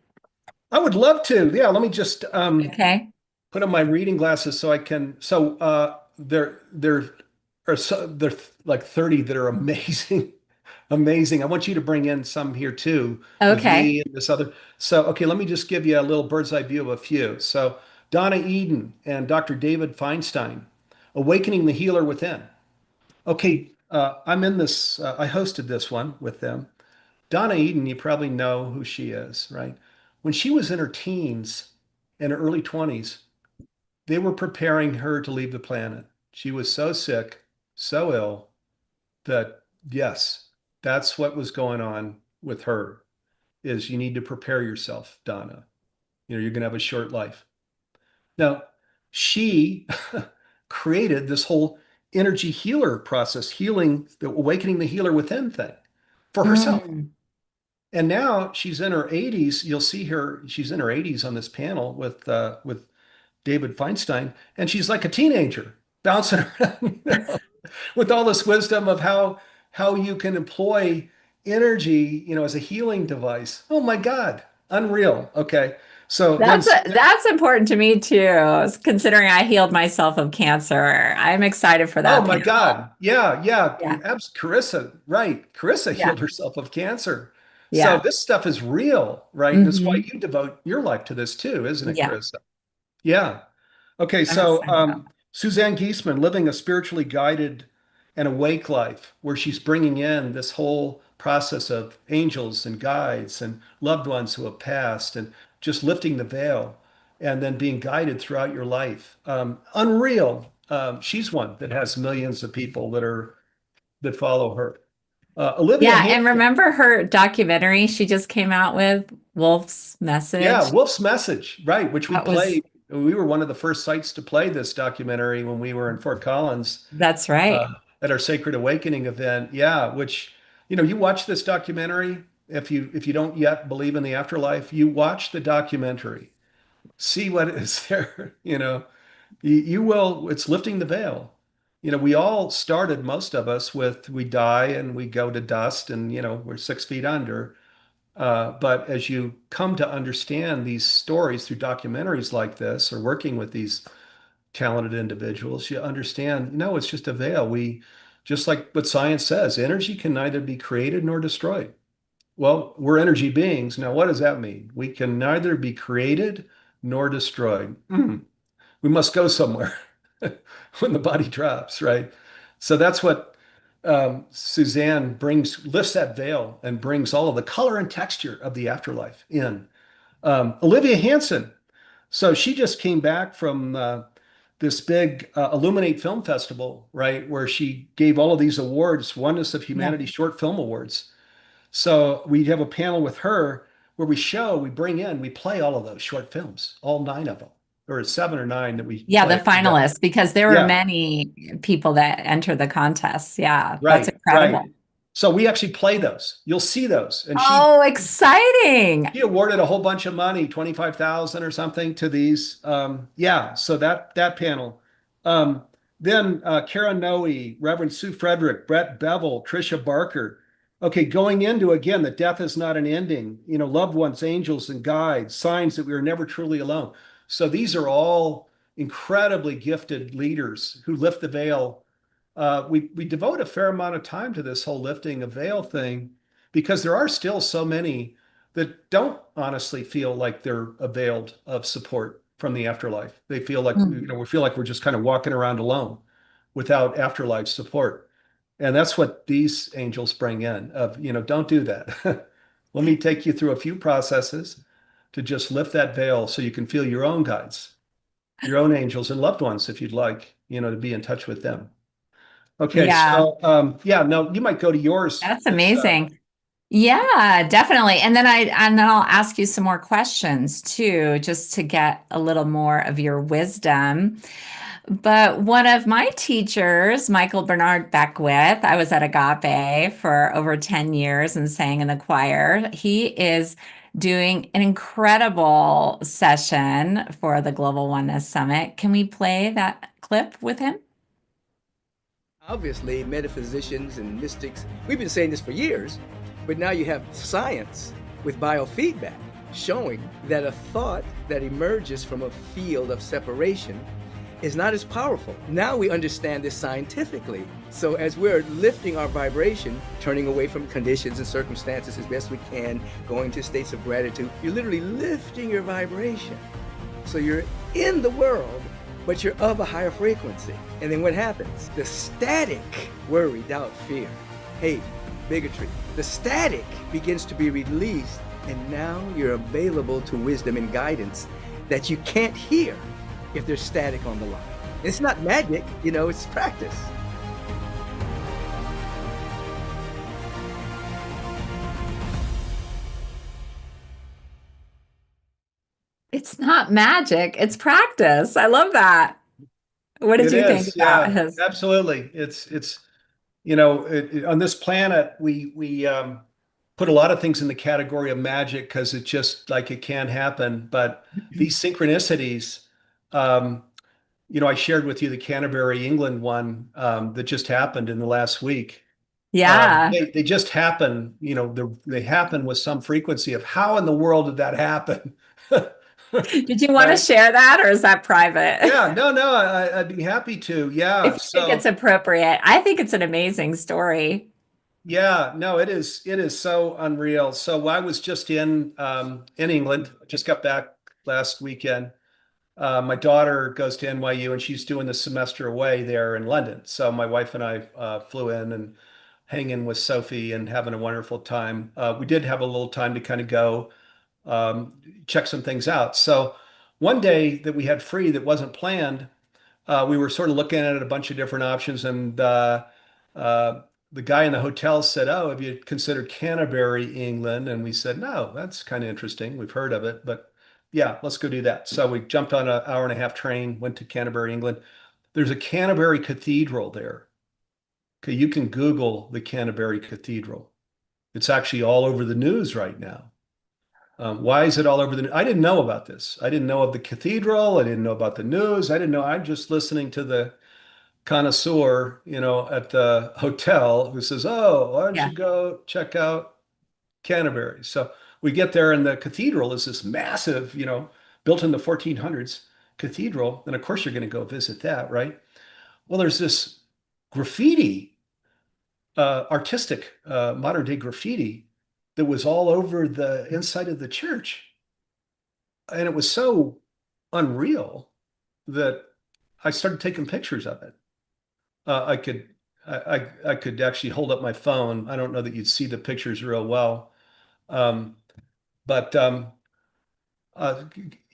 I would love to. Yeah, let me just
Okay.
put on my reading glasses so I can. So there are like 30 that are amazing, amazing. I want you to bring in some here too with
Okay.
me and this other. So okay, let me just give you a little bird's eye view of a few. So Donna Eden and Dr. David Feinstein, Awakening the Healer Within. Okay, I'm in this. I hosted this one with them. Donna Eden, you probably know who she is, right? When she was in her teens and her early 20s, they were preparing her to leave the planet. She was so sick, so ill that, yes, that's what was going on with her is you need to prepare yourself, Donna. You're going to have a short life. Now, she created this whole energy healer process, healing, the awakening the healer within thing for herself.
Mm,
And now she's in her 80s. You'll see her, she's in her 80s on this panel with David Feinstein, and she's like a teenager bouncing around, with all this wisdom of how you can employ energy, as a healing device. Oh my God, unreal. Okay. So then,
that's important to me too, considering I healed myself of cancer. I'm excited for
oh
that
my
panel.
God. Yeah, yeah.
Yeah.
Carissa, right. Carissa
Yeah.
healed herself of cancer. So
Yeah.
this stuff is real, right? And that's why
Hmm.
you devote your life to this too, isn't it,
Yeah.
Carissa? Yeah. Okay,
I'm
so
excited about that.
Suzanne Giesemann, living a spiritually guided and awake life, where she's bringing in this whole process of angels and guides and loved ones who have passed and just lifting the veil and then being guided throughout your life. Unreal. She's one that has millions of people that follow her. Olivia
Yeah, and
Hanson.
remember her documentary she just came out with, Wolf's
Yeah,
Message?
Wolf's Message, right, which we
That was,
played. We were one of the first sites to play this documentary when we were in Fort Collins
that's
uh,
right.
at our Sacred Awakening event. Yeah, which, you watch this documentary. If you don't yet believe in the afterlife, you watch the documentary, see what is there. You will. It's lifting the veil. We all started, most of us, with we die and we go to dust, and we're 6 feet under. But as you come to understand these stories through documentaries like this, or working with these talented individuals, you understand, no, it's just a veil. Just like what science says, energy can neither be created nor destroyed. Well, we're energy beings. Now, what does that mean? We can neither be created nor destroyed. We must go somewhere when the body drops, right? So that's what Suzanne lifts that veil and brings all of the color and texture of the afterlife in. Olivia Hanson. So she just came back from this big Illuminate Film Festival, right, where she gave all of these awards, Oneness of
Yeah.
Humanity Short Film Awards. So we have a panel with her where we play all of those short films, all 9 of them, or 7 or 9 that we
Yeah, the
play together.
finalists, because there were
Yeah,
many people that enter the contest. Yeah, that's
right, right.
incredible.
So we actually play those. You'll see those. And she
Oh, exciting.
He awarded a whole bunch of money, 25,000 or something to these. Yeah, so that panel. Um, then Kara Noe, Reverend Sue Frederick, Brett Bevel, Tricia Barker. Okay, going into again that death is not an ending. Loved ones, angels, and guides, signs that we are never truly alone. So these are all incredibly gifted leaders who lift the veil. We devote a fair amount of time to this whole lifting a veil thing because there are still so many that don't honestly feel like they're availed of support from the afterlife. They feel like,
Mm.
we feel like we're just kind of walking around alone without afterlife support. And that's what these angels bring in of, don't do that. Let me take you through a few processes to just lift that veil so you can feel your own guides, your own angels and loved ones, if you'd like, to be in touch with them. Okay,
Yeah,
so yeah, no, you might go to yours.
that's amazing. Yeah, definitely. And then I'll ask you some more questions too, just to get a little more of your wisdom. But one of my teachers, Michael Bernard Beckwith, I was at Agape for over 10 years and sang in the choir. He is doing an incredible session for the Global Oneness Summit. Can we play that clip with him?
Obviously, metaphysicians and mystics, we've been saying this for years, but now you have science with biofeedback showing that a thought that emerges from a field of separation is not as powerful. Now we understand this scientifically. So as we're lifting our vibration, turning away from conditions and circumstances as best we can, going to states of gratitude, you're literally lifting your vibration. So you're in the world, but you're of a higher frequency. And then what happens? The static worry, doubt, fear, hate, bigotry, the static begins to be released, and now you're available to wisdom and guidance that you can't hear if there's static on the line. It's not magic, it's practice.
It's not magic, it's practice. I love that. What did
It
you think
is,
about
yeah,
his?
absolutely. It's on this planet we put a lot of things in the category of magic because it's just like it can happen. But these synchronicities, I shared with you the Canterbury, England one that just happened in the last week.
Yeah.
They just happen, they happen with some frequency of how in the world did that happen?
Did you want to
Right?
share that or is that private?
Yeah, no, I'd be happy to.
If
Yeah.
you think it's
So
appropriate. I think it's an amazing story.
yeah, no, it is so unreal. So I was just in England, just got back last weekend. My daughter goes to NYU and she's doing the semester away there in London. So my wife and I flew in and hanging with Sophie and having a wonderful time. We did have a little time to kind of go check some things out. So one day that we had free that wasn't planned, we were sort of looking at a bunch of different options, and uh, the guy in the hotel said, "Oh, have you considered Canterbury, England?" And we said, "No, that's kind of interesting. We've heard of it, but yeah, let's go do that." So we jumped on an hour and a half train, went to Canterbury, England. There's a Canterbury Cathedral there. Okay, you can Google the Canterbury Cathedral. It's actually all over the news right now. Why is it all over the news? I didn't know about this. I didn't know of the cathedral. I didn't know about the news. I didn't know. I'm just listening to the connoisseur, at the hotel who says, "Oh, why don't you
Yeah.
go check out Canterbury?" So we get there, and the cathedral is this massive, built in the 1400s cathedral. And of course, you're going to go visit that, right? Well, there's this graffiti, artistic, modern day graffiti that was all over the inside of the church. And it was so unreal that I started taking pictures of it. I could I could actually hold up my phone. I don't know that you'd see the pictures real well, but and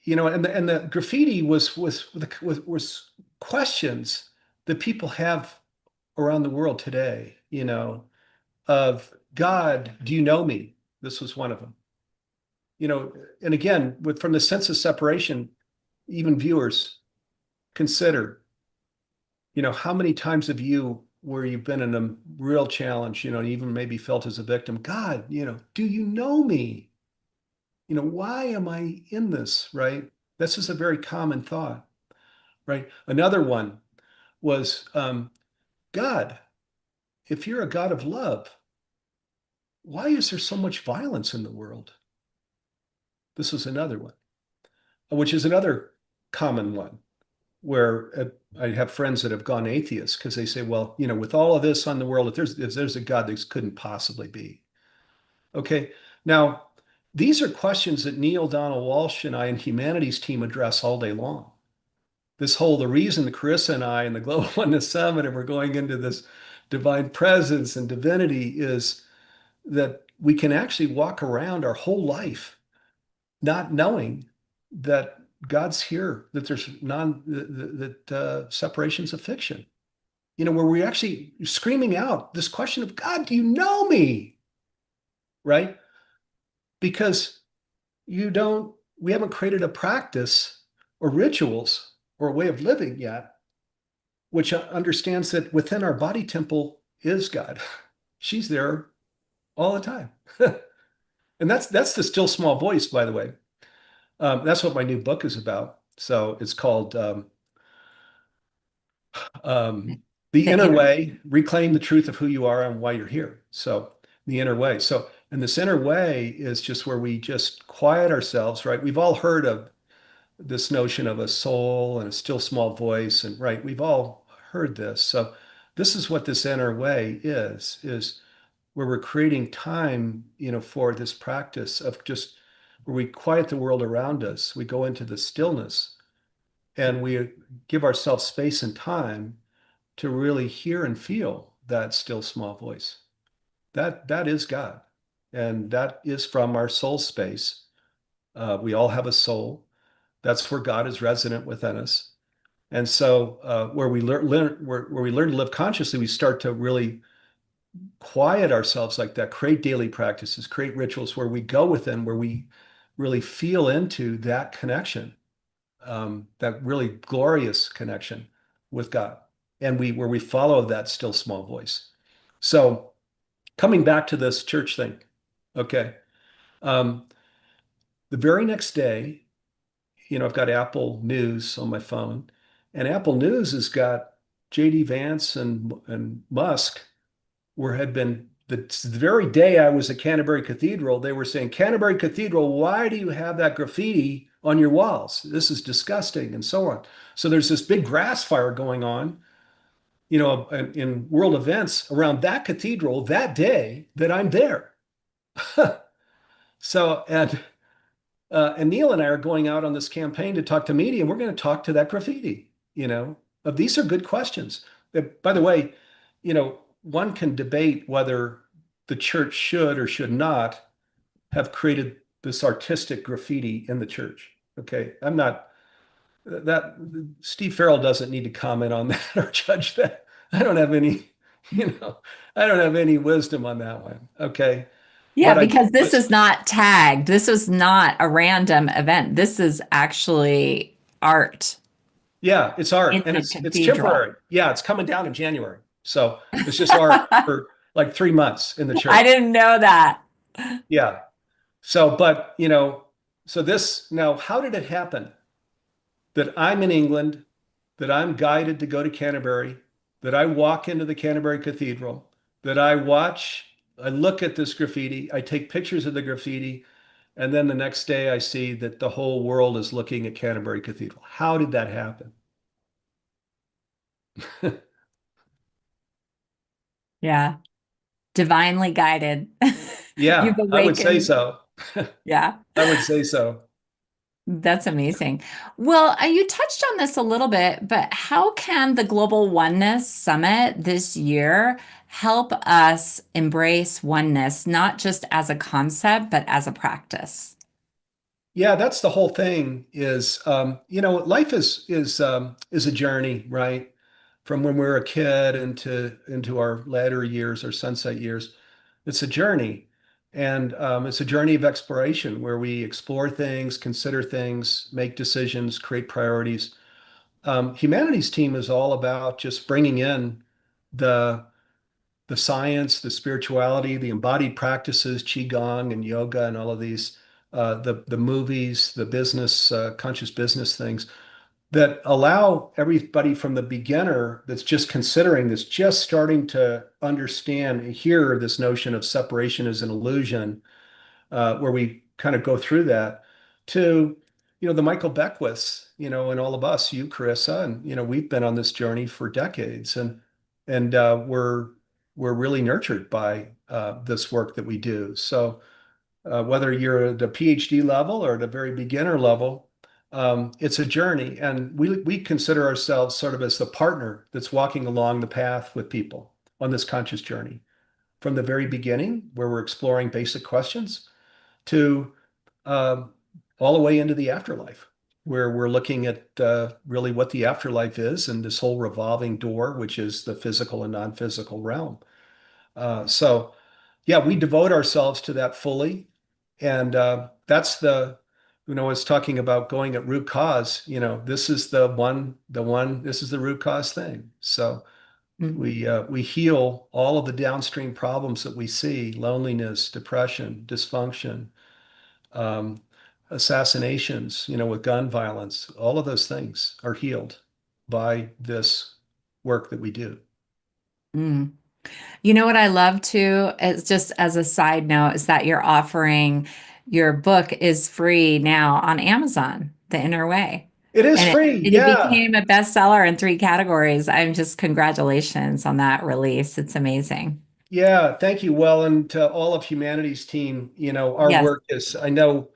the graffiti was questions that people have around the world today. Of God, do you know me? This was one of them. And again, from the sense of separation, even viewers consider. How many times have you where you've been in a real challenge, even maybe felt as a victim, God, do you know me? Why am I in this, right? This is a very common thought, right? Another one was, God, if you're a God of love, why is there so much violence in the world? This was another one, which is another common one. where I have friends that have gone atheist because they say, well, with all of this on the world, if there's a God, this couldn't possibly be. Okay. Now, these are questions that Neil Donald Walsh and I and Humanities team address all day long. The reason that Charissa and I and the Global Oneness Summit and we're going into this divine presence and divinity is that we can actually walk around our whole life not knowing that God's here, that there's separation's a fiction. Where we're actually screaming out this question of, God, do you know me? Right? Because we haven't created a practice or rituals or a way of living yet, which understands that within our body temple is God. She's there all the time. And that's the still small voice, by the way. That's what my new book is about. So it's called The Inner Way, Reclaim the Truth of Who You Are and Why You're Here. So the inner way. And this inner way is just where we just quiet ourselves, right? We've all heard of this notion of a soul and a still small voice, and right, we've all heard this. So this is what this inner way is where we're creating time, for this practice of just where we quiet the world around us. We go into the stillness and we give ourselves space and time to really hear and feel that still small voice. That is God. And that is from our soul space. We all have a soul. That's where God is resident within us. And so where we learn to live consciously, we start to really quiet ourselves like that, create daily practices, create rituals where we go within, where we really feel into that connection, that really glorious connection with God, and where we follow that still small voice. So coming back to this church thing, okay. The very next day, I've got Apple News on my phone, and Apple News has got JD Vance and Musk, had been the very day I was at Canterbury Cathedral, they were saying, Canterbury Cathedral, why do you have that graffiti on your walls? This is disgusting, and so on. So there's this big grass fire going on, in world events around that cathedral that day that I'm there. So, and Neil and I are going out on this campaign to talk to media, and we're going to talk to that graffiti. These are good questions. By the way, one can debate whether the church should or should not have created this artistic graffiti in the church. Okay, I'm not that Steve Farrell doesn't need to comment on that or judge that. I don't have any, I don't have any wisdom on that one. Okay.
Yeah, because this is not tagged. This is not a random event. This is actually art.
Yeah, it's art, and it's temporary. Yeah, it's coming down in January. So it's just art for like 3 months in the church.
I didn't know that.
Yeah. So, but, so this, now, how did it happen that I'm in England, that I'm guided to go to Canterbury, that I walk into the Canterbury Cathedral, that I look at this graffiti, I take pictures of the graffiti, and then the next day I see that the whole world is looking at Canterbury Cathedral. How did that happen?
Yeah. Divinely guided.
Yeah, I would say so.
Yeah.
I would say so.
That's amazing. Well, you touched on this a little bit, but how can the Global Oneness Summit this year help us embrace oneness, not just as a concept, but as a practice?
Yeah, that's the whole thing is, life is a journey, right? From when we're a kid into our latter years, our sunset years. It's a journey. And it's a journey of exploration where we explore things, consider things, make decisions, create priorities. Humanities team is all about just bringing in the science, the spirituality, the embodied practices, qigong and yoga, and all of these, the movies, the business, conscious business things that allow everybody from the beginner that's just considering this, just starting to understand and hear this notion of separation as an illusion, where we kind of go through that, to the Michael Beckwiths, and all of us, you, Charissa, and we've been on this journey for decades, and we're really nurtured by this work that we do. So whether you're at a PhD level or at a very beginner level, it's a journey, and we consider ourselves sort of as the partner that's walking along the path with people on this conscious journey from the very beginning, where we're exploring basic questions, to uh, all the way into the afterlife, where we're looking at really what the afterlife is and this whole revolving door, which is the physical and non-physical realm. So, yeah, we devote ourselves to that fully. And that's it's talking about going at root cause. This is this is the root cause thing. So we heal all of the downstream problems that we see: loneliness, depression, dysfunction, um, assassinations, with gun violence. All of those things are healed by this work that we do.
Mm. You know what I love too, is just as a side note, is that you're offering your book is free now on Amazon, The Inner Way.
It is
And
free.
it
Yeah.
became a bestseller in 3 categories. I'm just congratulations on that release. It's amazing.
Yeah. Thank you. Well, and to all of humanity's team, our
Yes.
work is, I know,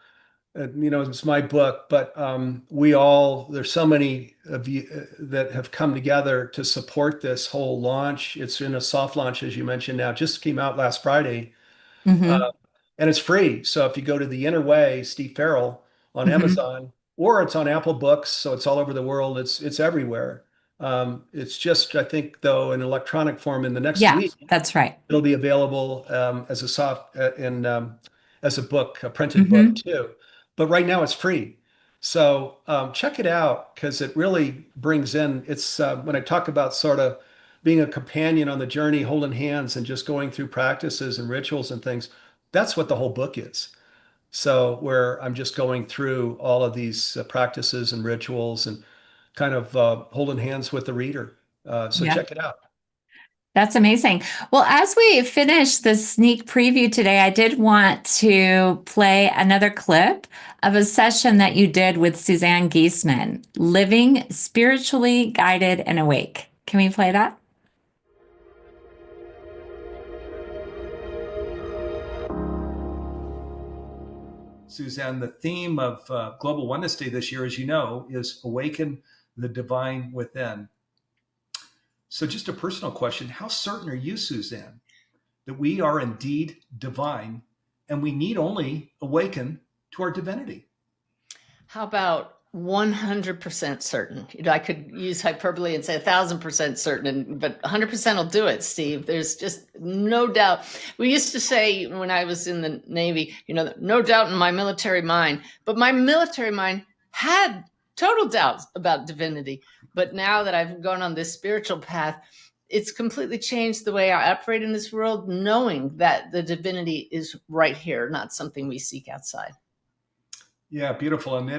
it's my book, but there's so many of you that have come together to support this whole launch. It's in a soft launch, as you mentioned now, just came out last Friday.
Hmm.
Uh, and it's free. So if you go to The Inner Way, Steve Farrell on
Hmm.
Amazon, or it's on Apple Books, so it's all over the world. It's everywhere. It's just, I think, though, in electronic form in the next
Yeah,
week,
that's right.
it'll be available as a soft in as a book, a printed book
Hmm.
too. But right now it's free. So check it out because it really brings in. It's when I talk about sort of being a companion on the journey, holding hands and just going through practices and rituals and things. That's what the whole book is. So where I'm just going through all of these practices and rituals and kind of holding hands with the reader. So
Yeah.
check it out.
That's amazing. Well, as we finish the sneak preview today, I did want to play another clip of a session that you did with Suzanne Giesemann, Living Spiritually Guided and Awake. Can we play that?
Suzanne, the theme of Global Oneness Day this year, as you know, is Awaken the Divine Within. So, just a personal question: how certain are you, Suzanne, that we are indeed divine and we need only awaken to our divinity?
How about 100% certain? I could use hyperbole and say 1,000% certain, but 100% will do it, Steve. There's just no doubt. We used to say when I was in the Navy, no doubt in my military mind, but my military mind had total doubts about divinity. But now that I've gone on this spiritual path, it's completely changed the way I operate in this world, knowing that the divinity is right here, not something we seek outside.
Yeah, beautiful. And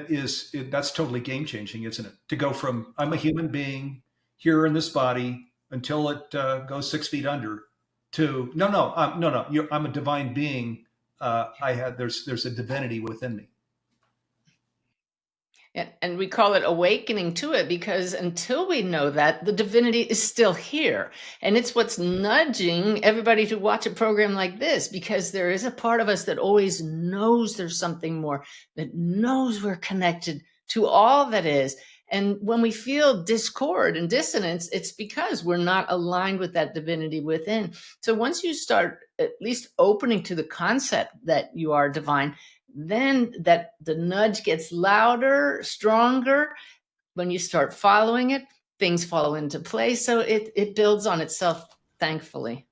that's totally game changing, isn't it? To go from I'm a human being here in this body until it goes 6 feet under to no, I'm a divine being. There's a divinity within me.
And we call it awakening to it because until we know that, the divinity is still here. And it's what's nudging everybody to watch a program like this, because there is a part of us that always knows there's something more, that knows we're connected to all that is. And when we feel discord and dissonance, it's because we're not aligned with that divinity within. So once you start at least opening to the concept that you are divine, then that the nudge gets louder, stronger. When you start following it, things fall into place. So it builds on itself, thankfully.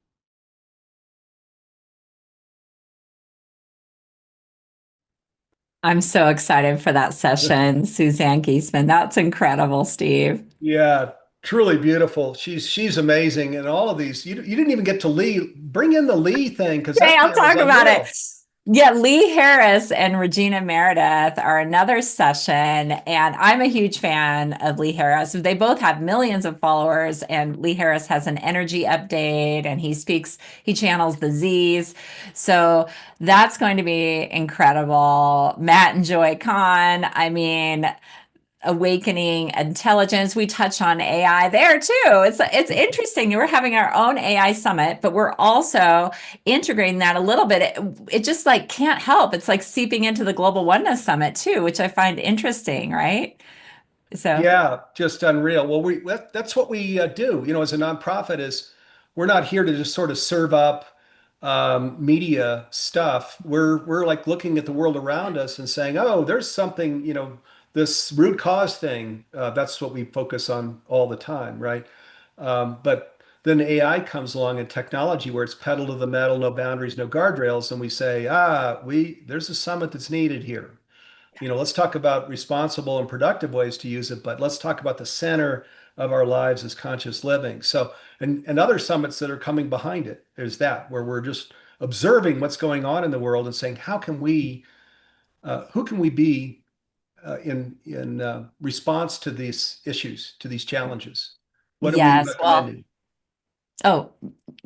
I'm so excited for that session, Suzanne Giesemann. That's incredible, Steve.
Yeah, truly beautiful. She's amazing, and all of these. You didn't even get to Lee. Bring in the Lee thing because
Okay,
that
I'll
panel was
talk about it.
unreal.
Yeah, Lee Harris and Regina Meredith are another session, and I'm a huge fan of Lee Harris. They both have millions of followers, and Lee Harris has an energy update, and he channels the Z's. So that's going to be incredible. Matt and Joy Kahn, I mean, awakening intelligence. We touch on AI there too. It's interesting. We're having our own AI summit, but we're also integrating that a little bit. It just like can't help. It's like seeping into the Global Oneness Summit too, which I find interesting, right? So
Yeah, just unreal. Well, that's what we do, as a nonprofit is we're not here to just sort of serve up media stuff. We're like looking at the world around us and saying, oh, there's something, this root cause thing. That's what we focus on all the time, right? But then AI comes along and technology where it's pedal to the metal, no boundaries, no guardrails, and we say, there's a summit that's needed here. Let's talk about responsible and productive ways to use it, but let's talk about the center of our lives as conscious living. So, and other summits that are coming behind it, there's that where we're just observing what's going on in the world and saying, who can we be in response to these issues, to these challenges? What are we
yes, well,
recommending?
oh,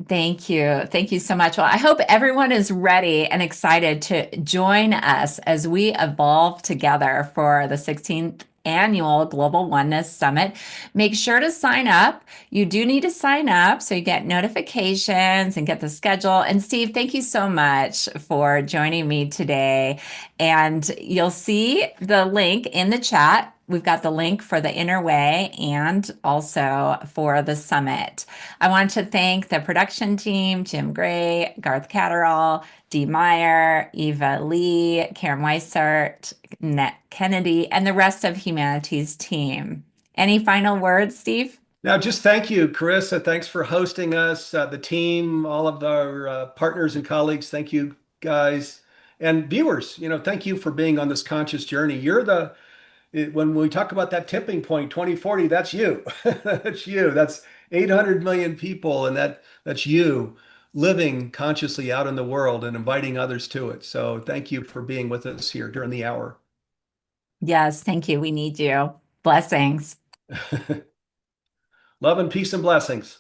thank you. Thank you so much. Well, I hope everyone is ready and excited to join us as we evolve together for the 16th Annual Global Oneness Summit. Make sure to sign up. You do need to sign up so you get notifications and get the schedule. And Steve, thank you so much for joining me today. And you'll see the link in the chat. We've got the link for the Inner Way and also for the summit. I want to thank the production team, Jim Gray, Garth Catterall, Dee Meyer, Eva Lee, Karen Weissert, Net Kennedy, and the rest of Humanity's team. Any final words, Steve?
Now, just thank you, Charissa. Thanks for hosting us, the team, all of our partners and colleagues. Thank you, guys. And viewers, thank you for being on this conscious journey. When we talk about that tipping point, 2040, that's you. That's you. That's 800 million people, and that's you living consciously out in the world and inviting others to it. So thank you for being with us here during the hour.
Yes, thank you. We need you. Blessings.
Love and peace and blessings.